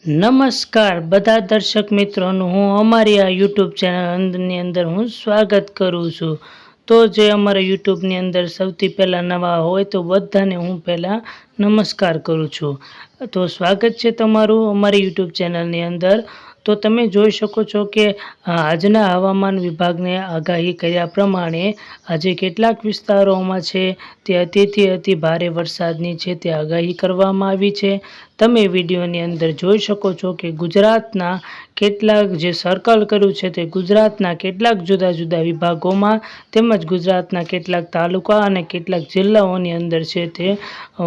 નમસ્કાર બધા દર્શક મિત્રોનું હું અમારી આ યુટ્યુબ ચેનલની અંદર હું સ્વાગત કરું છું। તો જે અમારા યુટ્યુબની અંદર સૌથી પહેલાં નવા હોય તો બધાને હું પહેલાં નમસ્કાર કરું છું। તો સ્વાગત છે તમારું અમારી યુટ્યુબ ચેનલની અંદર। તો તમે જોઈ શકો છો કે આજના હવામાન વિભાગને આગાહી કર્યા પ્રમાણે આજે કેટલાક વિસ્તારોમાં છે તે અતિથી અતિ ભારે વરસાદની છે તે આગાહી કરવામાં આવી છે। તમે વિડીયોની અંદર જોઈ શકો છો કે ગુજરાતના કેટલાક જે સર્કલ કર્યું છે તે ગુજરાતના કેટલાક જુદા જુદા વિભાગોમાં તેમજ ગુજરાતના કેટલાક તાલુકા અને કેટલાક જિલ્લાઓની અંદર છે તે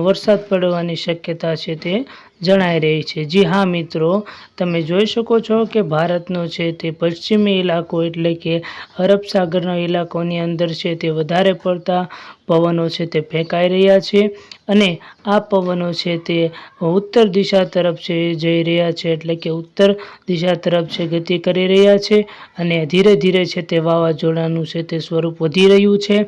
વરસાદ પડવાની શક્યતા છે તે જણાઈ રહી છે। જી હા મિત્રો, તમે જોઈ શકો છો કે ભારતનો છે તે પશ્ચિમી ઇલાકો એટલે કે અરબ સાગરના ઇલાકોની અંદર છે તે વધારે પડતા પવનો છે તે ફેંકાઈ રહ્યા છે અને આ પવનો છે તે ઉત્તર દિશા તરફ છે જઈ રહ્યા છે એટલે કે ઉત્તર દિશા તરફ છે ગતિ કરી રહ્યા છે અને ધીરે ધીરે છે તે વાવાઝોડાનું છે તે સ્વરૂપ વધી રહ્યું છે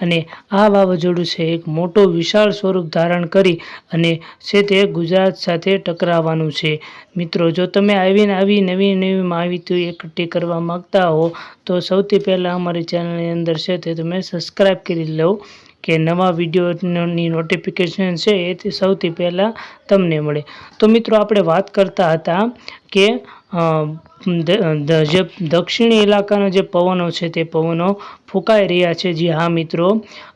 અને આ વાવાઝોડું છે એક મોટો વિશાળ સ્વરૂપ ધારણ કરી અને છે તે ગુજરાત સાથે ટકરાવવાનું છે। મિત્રો, જો તમે આવી નવી માહિતી એકઠી કરવા માગતા હો તો સૌથી પહેલાં અમારી ચેનલની અંદર છે તે તમે સબસ્ક્રાઈબ કરી લો કે નવા વિડીયોની નોટિફિકેશન છે એ સૌથી પહેલાં તમને મળે। તો મિત્રો, આપણે વાત કરતા હતા કે જે દક્ષિણી ઇલાકાના જે પવનો છે તે પવનો ફૂંકાઈ રહ્યા છે। જી હા મિત્રો,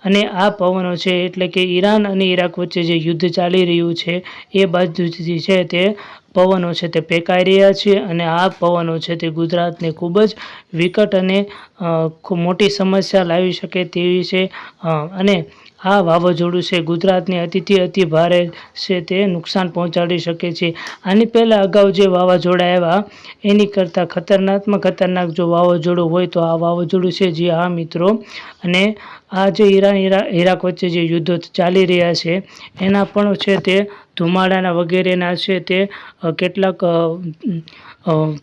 અને આ પવનો છે એટલે કે ઈરાન અને ઈરાક વચ્ચે જે યુદ્ધ ચાલી રહ્યું છે એ બાજુથી છે તે પવનો છે તે ફેંકાઈ રહ્યા છે અને આ પવનો છે તે ગુજરાતને ખૂબ જ વિકટ અને ખૂબ મોટી સમસ્યા લાવી શકે તેવી છે અને આ વાવાઝોડું છે ગુજરાતને અતિથી અતિ ભારે છે તે નુકસાન પહોંચાડી શકે છે। આની પહેલાં અગાઉ જે વાવાઝોડા આવ્યા એની કરતાં ખતરનાક જો વાવાઝોડું હોય તો આ વાવાઝોડું છે। જી હા મિત્રો, અને આ જે ઈરાક વચ્ચે જે યુદ્ધો ચાલી રહ્યા છે એના પણ છે તે ધુમાડાના વગેરેના છે તે કેટલાક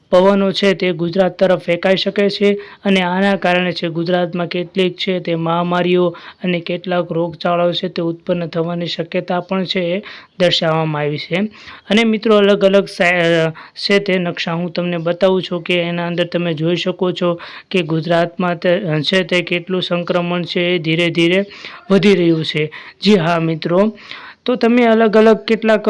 પવનો છે તે ગુજરાત તરફ ફેંકાઈ શકે છે અને આના કારણે છે ગુજરાતમાં કેટલીક છે તે મહામારીઓ અને કેટલાક રોગચાળો છે તે ઉત્પન્ન થવાની શક્યતા પણ છે એ દર્શાવવામાં આવી છે। અને મિત્રો, અલગ અલગ છે તે નકશા હું તમને બતાવું છું કે એના અંદર તમે જોઈ શકો છો કે ગુજરાતમાં છે તે કેટલું સંક્રમણ છે એ ધીરે ધીરે વધી રહ્યું છે। જી હા મિત્રો, તો તમે અલગ અલગ કેટલાક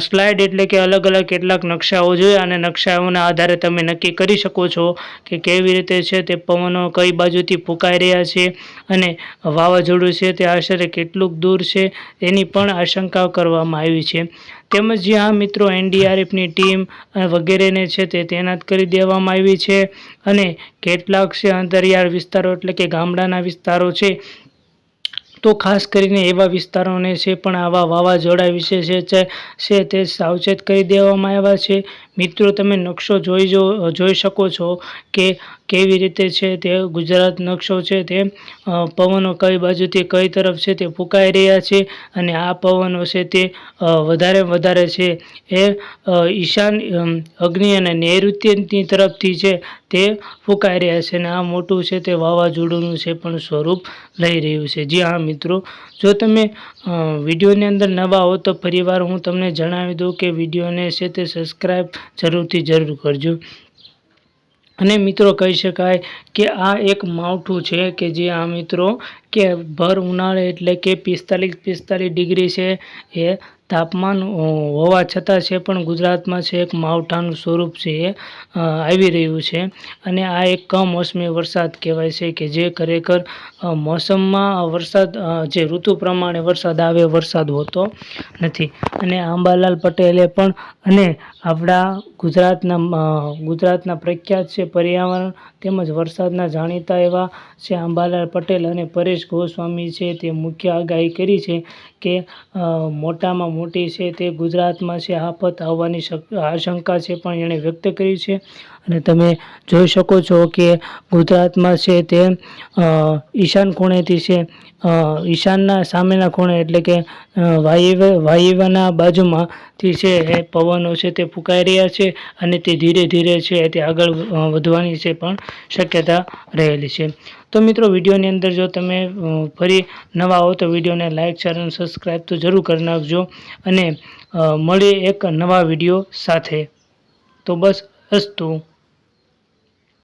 સ્લાઇડ એટલે કે અલગ અલગ કેટલાક નકશાઓ જોયા અને નકશાઓના આધારે તમે નક્કી કરી શકો છો કે કેવી રીતે છે તે પવનો કઈ બાજુથી ફૂંકાઈ રહ્યા છે અને વાવાઝોડું છે તે આશરે કેટલુંક દૂર છે એની પણ આશંકા કરવામાં આવી છે। તેમજ જ્યાં મિત્રો NDRFની ટીમ વગેરેને છે તે તૈનાત કરી દેવામાં આવી છે અને કેટલાક છે અંતરિયાળ વિસ્તારો એટલે કે ગામડાના વિસ્તારો છે તો ખાસ કરીને એવા વિસ્તારોને છે પણ આવા વાવાઝોડા વિશે છે તે સાવચેત કરી દેવામાં આવ્યા છે। મિત્રો, તમે નકશો જોઈ શકો છો કે કેવી રીતે છે તે ગુજરાત નકશો છે તે પવનો કઈ બાજુથી કઈ તરફ છે તે ફૂંકાઈ રહ્યા છે અને આ પવનો છે તે વધારે છે એ ઈશાન અગ્નિ અને નૈઋત્યની તરફથી છે તે ફૂંકાઈ રહ્યા છે અને આ મોટું છે તે વાવાઝોડુંનું છે પણ સ્વરૂપ લઈ રહ્યું છે। જી હા મિત્રો, જો તમે વિડીયોની અંદર નવા હો તો ફરીવાર હું તમને જણાવી દઉં કે વિડીયોને છે તે સબસ્ક્રાઈબ જરૂર કરજો। અને મિત્રો, કહી શકાય કે આ એક માવઠું છે કે જે આ મિત્રો કે ભર ઉનાળે એટલે કે 45 ડિગ્રી છે એ તાપમાન હોવા છતાં છે પણ ગુજરાતમાં છે એક માવઠાનું સ્વરૂપ છે એ આવી રહ્યું છે અને આ એક કમોસમી વરસાદ કહેવાય છે કે જે ખરેખર મોસમમાં વરસાદ જે ઋતુ પ્રમાણે વરસાદ આવે વરસાદ હોતો નથી। અને અંબાલાલ પટેલે પણ અને આપણા ગુજરાતના પ્રખ્યાત છે પર્યાવરણ તેમજ વરસાદના જાણીતા એવા છે અંબાલાલ પટેલ અને પરેશ ગોસ્વામી છે તે મુખ્ય આગાહી કરી છે કે મોટામાં મોટી છે તે ગુજરાતમાં છે આફત આવવાની આશંકા છે પણ એણે વ્યક્ત કરી છે। અને તમે જોઈ શકો છો કે ગુજરાતમાં છે તે ઈશાન ખૂણેથી છે ઈશાનના સામેના ખૂણે એટલે કે વાયવ્યના બાજુમાંથી છે એ પવનો છે તે ફૂંકાઈ રહ્યા છે અને તે ધીરે ધીરે છે તે આગળ વધવાની છે પણ શક્યતા રહેલી છે। તો મિત્રો, વિડીયોની અંદર જો તમે ફરી નવા હો તો વિડીયોને લાઇક શેર અને સબસ્ક્રાઈબ તો જરૂર કરી નાખજો અને મળીએ એક નવા વિડીયો સાથે। તો બસ અસ્તુ.